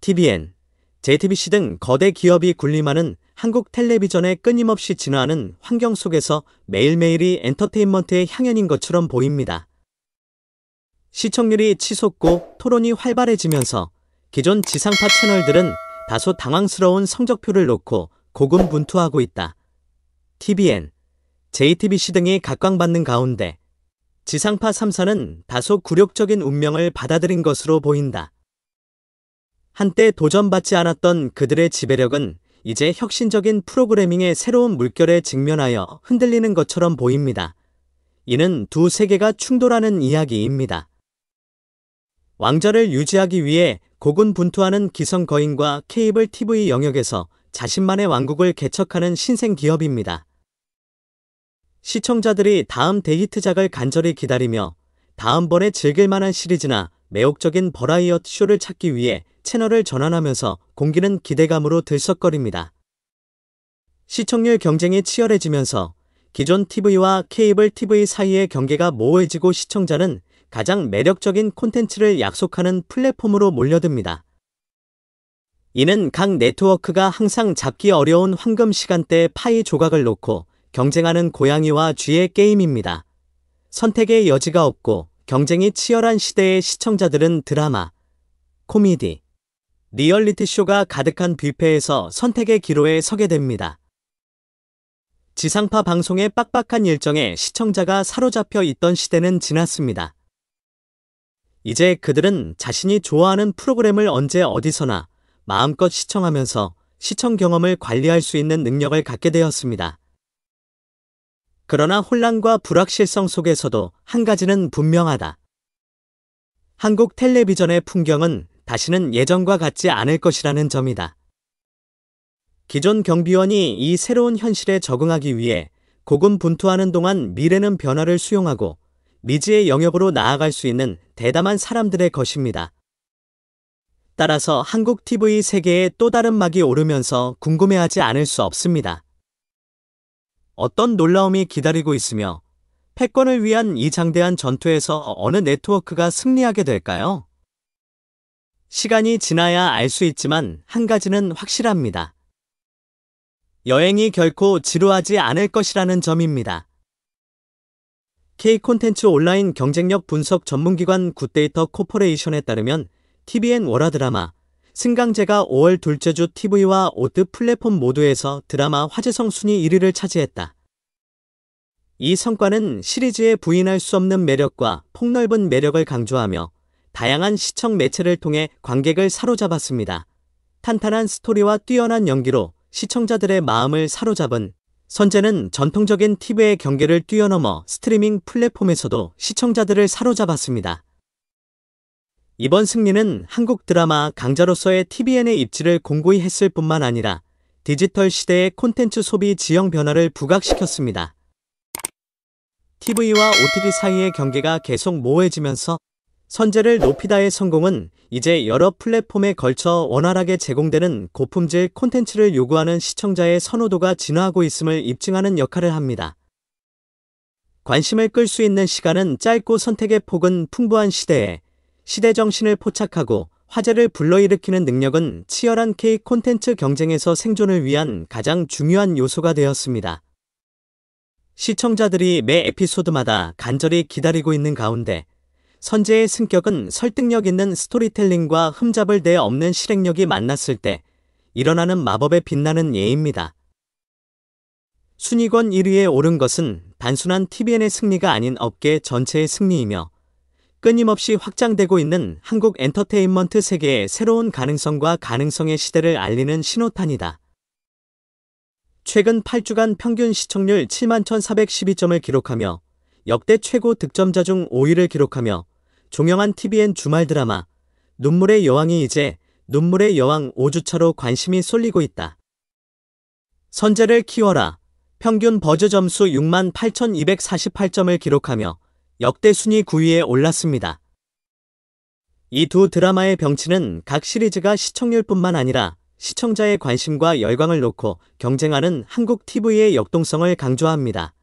TVN, JTBC 등 거대 기업이 군림하는 한국 텔레비전에 끊임없이 진화하는 환경 속에서 매일매일이 엔터테인먼트의 향연인 것처럼 보입니다. 시청률이 치솟고 토론이 활발해지면서 기존 지상파 채널들은 다소 당황스러운 성적표를 놓고 고군분투하고 있다. TVN, JTBC 등이 각광받는 가운데 지상파 3사는 다소 굴욕적인 운명을 받아들인 것으로 보인다. 한때 도전받지 않았던 그들의 지배력은 이제 혁신적인 프로그래밍의 새로운 물결에 직면하여 흔들리는 것처럼 보입니다. 이는 두 세계가 충돌하는 이야기입니다. 왕좌를 유지하기 위해 고군분투하는 기성거인과 케이블 TV 영역에서 자신만의 왕국을 개척하는 신생 기업입니다. 시청자들이 다음 데이트작을 간절히 기다리며 다음번에 즐길만한 시리즈나 매혹적인 버라이어티 쇼를 찾기 위해 채널을 전환하면서 공기는 기대감으로 들썩거립니다. 시청률 경쟁이 치열해지면서 기존 TV와 케이블 TV 사이의 경계가 모호해지고 시청자는 가장 매력적인 콘텐츠를 약속하는 플랫폼으로 몰려듭니다. 이는 각 네트워크가 항상 잡기 어려운 황금 시간대의 파이 조각을 놓고 경쟁하는 고양이와 쥐의 게임입니다. 선택의 여지가 없고 경쟁이 치열한 시대의 시청자들은 드라마, 코미디, 리얼리티 쇼가 가득한 뷔페에서 선택의 기로에 서게 됩니다. 지상파 방송의 빡빡한 일정에 시청자가 사로잡혀 있던 시대는 지났습니다. 이제 그들은 자신이 좋아하는 프로그램을 언제 어디서나 마음껏 시청하면서 시청 경험을 관리할 수 있는 능력을 갖게 되었습니다. 그러나 혼란과 불확실성 속에서도 한 가지는 분명하다. 한국 텔레비전의 풍경은 다시는 예전과 같지 않을 것이라는 점이다. 기존 경비원이 이 새로운 현실에 적응하기 위해 고군분투하는 동안 미래는 변화를 수용하고 미지의 영역으로 나아갈 수 있는 대담한 사람들의 것입니다. 따라서 한국 TV 세계에 또 다른 막이 오르면서 궁금해하지 않을 수 없습니다. 어떤 놀라움이 기다리고 있으며 패권을 위한 이 장대한 전투에서 어느 네트워크가 승리하게 될까요? 시간이 지나야 알 수 있지만 한 가지는 확실합니다. 여행이 결코 지루하지 않을 것이라는 점입니다. K콘텐츠 온라인 경쟁력 분석 전문기관 굿데이터 코퍼레이션에 따르면 TVN 월화 드라마 승강제가 5월 둘째 주 TV와 오트 플랫폼 모두에서 드라마 화제성 순위 1위를 차지했다. 이 성과는 시리즈의 부인할 수 없는 매력과 폭넓은 매력을 강조하며 다양한 시청 매체를 통해 관객을 사로잡았습니다. 탄탄한 스토리와 뛰어난 연기로 시청자들의 마음을 사로잡은 선제는 전통적인 TV의 경계를 뛰어넘어 스트리밍 플랫폼에서도 시청자들을 사로잡았습니다. 이번 승리는 한국 드라마 강자로서의 TVN의 입지를 공고히 했을 뿐만 아니라 디지털 시대의 콘텐츠 소비 지형 변화를 부각시켰습니다. TV와 OTT 사이의 경계가 계속 모호해지면서 선제를 높이다의 성공은 이제 여러 플랫폼에 걸쳐 원활하게 제공되는 고품질 콘텐츠를 요구하는 시청자의 선호도가 진화하고 있음을 입증하는 역할을 합니다. 관심을 끌 수 있는 시간은 짧고 선택의 폭은 풍부한 시대에 시대 정신을 포착하고 화제를 불러일으키는 능력은 치열한 K 콘텐츠 경쟁에서 생존을 위한 가장 중요한 요소가 되었습니다. 시청자들이 매 에피소드마다 간절히 기다리고 있는 가운데 선제의 승격은 설득력 있는 스토리텔링과 흠잡을 데 없는 실행력이 만났을 때 일어나는 마법에 빛나는 예입니다. 순위권 1위에 오른 것은 단순한 TVN의 승리가 아닌 업계 전체의 승리이며 끊임없이 확장되고 있는 한국 엔터테인먼트 세계의 새로운 가능성과 가능성의 시대를 알리는 신호탄이다. 최근 8주간 평균 시청률 71,412점을 기록하며 역대 최고 득점자 중 5위를 기록하며 종영한 TVN 주말 드라마 눈물의 여왕이 이제 눈물의 여왕 5주차로 관심이 쏠리고 있다. 선제를 키워라. 평균 버즈 점수 68,248점을 기록하며 역대 순위 9위에 올랐습니다. 이 두 드라마의 병치는 각 시리즈가 시청률뿐만 아니라 시청자의 관심과 열광을 놓고 경쟁하는 한국 TV의 역동성을 강조합니다.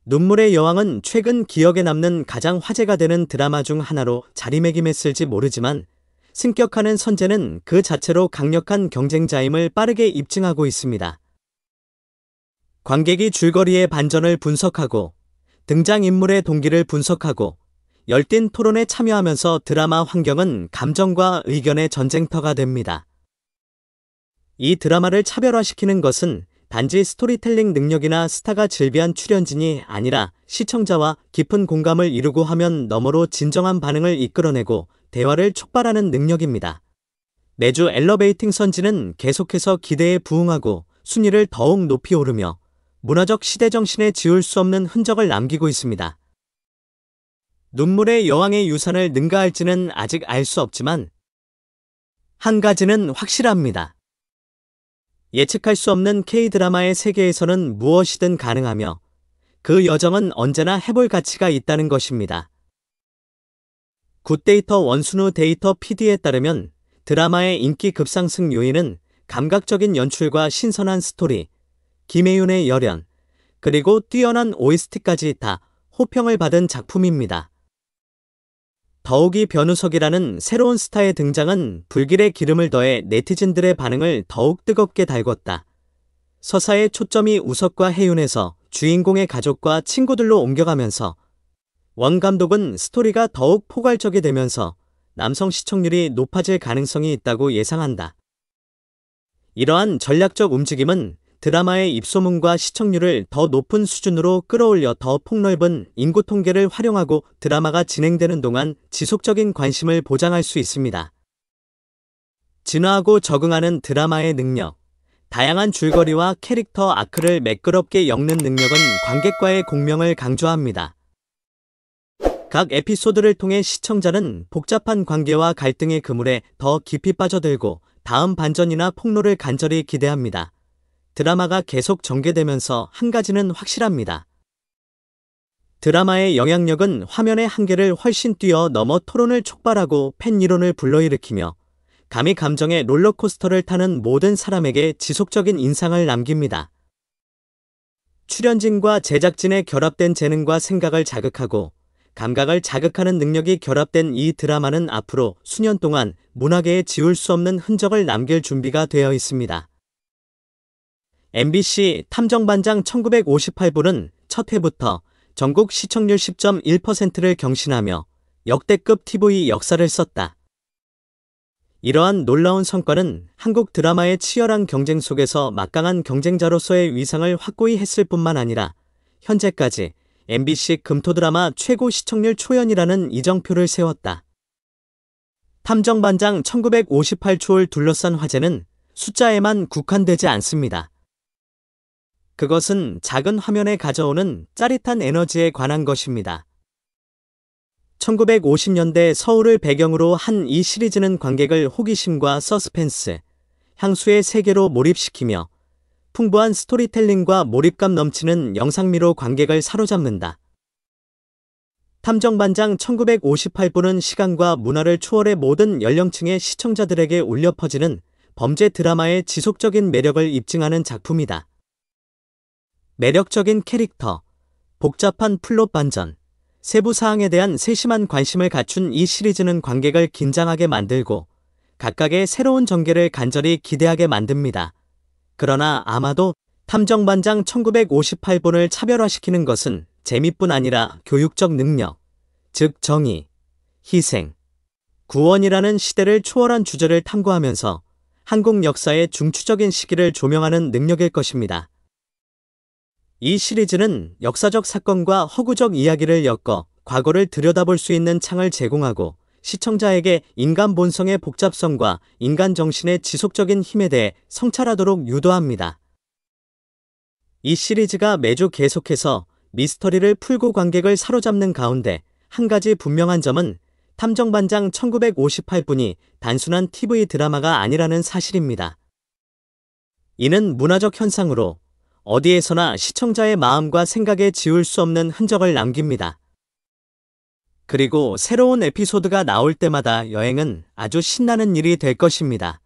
눈물의 여왕은 최근 기억에 남는 가장 화제가 되는 드라마 중 하나로 자리매김했을지 모르지만 승격하는 선재는 그 자체로 강력한 경쟁자임을 빠르게 입증하고 있습니다. 관객이 줄거리의 반전을 분석하고 등장인물의 동기를 분석하고 열띤 토론에 참여하면서 드라마 환경은 감정과 의견의 전쟁터가 됩니다. 이 드라마를 차별화시키는 것은 단지 스토리텔링 능력이나 스타가 즐비한 출연진이 아니라 시청자와 깊은 공감을 이루고 화면 너머로 진정한 반응을 이끌어내고 대화를 촉발하는 능력입니다. 매주 엘러베이팅 선지는 계속해서 기대에 부응하고 순위를 더욱 높이 오르며 문화적 시대정신에 지울 수 없는 흔적을 남기고 있습니다. 눈물의 여왕의 유산을 능가할지는 아직 알 수 없지만 한 가지는 확실합니다. 예측할 수 없는 K-드라마의 세계에서는 무엇이든 가능하며 그 여정은 언제나 해볼 가치가 있다는 것입니다. 굿데이터 원순우 데이터 PD에 따르면 드라마의 인기 급상승 요인은 감각적인 연출과 신선한 스토리, 김혜윤의 열연, 그리고 뛰어난 OST까지 다 호평을 받은 작품입니다. 더욱이 변우석이라는 새로운 스타의 등장은 불길의 기름을 더해 네티즌들의 반응을 더욱 뜨겁게 달궜다. 서사의 초점이 우석과 혜윤에서 주인공의 가족과 친구들로 옮겨가면서 원 감독은 스토리가 더욱 포괄적이 되면서 남성 시청률이 높아질 가능성이 있다고 예상한다. 이러한 전략적 움직임은 드라마의 입소문과 시청률을 더 높은 수준으로 끌어올려 더 폭넓은 인구 통계를 활용하고 드라마가 진행되는 동안 지속적인 관심을 보장할 수 있습니다. 진화하고 적응하는 드라마의 능력, 다양한 줄거리와 캐릭터 아크를 매끄럽게 엮는 능력은 관객과의 공명을 강조합니다. 각 에피소드를 통해 시청자는 복잡한 관계와 갈등의 그물에 더 깊이 빠져들고 다음 반전이나 폭로를 간절히 기대합니다. 드라마가 계속 전개되면서 한 가지는 확실합니다. 드라마의 영향력은 화면의 한계를 훨씬 뛰어넘어 토론을 촉발하고 팬 이론을 불러일으키며 감히 감정의 롤러코스터를 타는 모든 사람에게 지속적인 인상을 남깁니다. 출연진과 제작진의 결합된 재능과 생각을 자극하고 감각을 자극하는 능력이 결합된 이 드라마는 앞으로 수년 동안 문화계에 지울 수 없는 흔적을 남길 준비가 되어 있습니다. MBC 탐정반장 1958부는 첫 회부터 전국 시청률 10.1%를 경신하며 역대급 TV 역사를 썼다. 이러한 놀라운 성과는 한국 드라마의 치열한 경쟁 속에서 막강한 경쟁자로서의 위상을 확고히 했을 뿐만 아니라 현재까지 MBC 금토드라마 최고 시청률 초연이라는 이정표를 세웠다. 탐정반장 1958초를 둘러싼 화제는 숫자에만 국한되지 않습니다. 그것은 작은 화면에 가져오는 짜릿한 에너지에 관한 것입니다. 1950년대 서울을 배경으로 한 이 시리즈는 관객을 호기심과 서스펜스, 향수의 세계로 몰입시키며 풍부한 스토리텔링과 몰입감 넘치는 영상미로 관객을 사로잡는다. 탐정반장 1958부는 시간과 문화를 초월해 모든 연령층의 시청자들에게 울려 퍼지는 범죄 드라마의 지속적인 매력을 입증하는 작품이다. 매력적인 캐릭터, 복잡한 플롯 반전, 세부 사항에 대한 세심한 관심을 갖춘 이 시리즈는 관객을 긴장하게 만들고 각각의 새로운 전개를 간절히 기대하게 만듭니다. 그러나 아마도 탐정반장 1958분을 차별화시키는 것은 재미뿐 아니라 교육적 능력, 즉 정의, 희생, 구원이라는 시대를 초월한 주제를 탐구하면서 한국 역사의 중추적인 시기를 조명하는 능력일 것입니다. 이 시리즈는 역사적 사건과 허구적 이야기를 엮어 과거를 들여다볼 수 있는 창을 제공하고 시청자에게 인간 본성의 복잡성과 인간 정신의 지속적인 힘에 대해 성찰하도록 유도합니다. 이 시리즈가 매주 계속해서 미스터리를 풀고 관객을 사로잡는 가운데 한 가지 분명한 점은 탐정반장 1958분이 단순한 TV 드라마가 아니라는 사실입니다. 이는 문화적 현상으로 어디에서나 시청자의 마음과 생각에 지울 수 없는 흔적을 남깁니다. 그리고 새로운 에피소드가 나올 때마다 여행은 아주 신나는 일이 될 것입니다.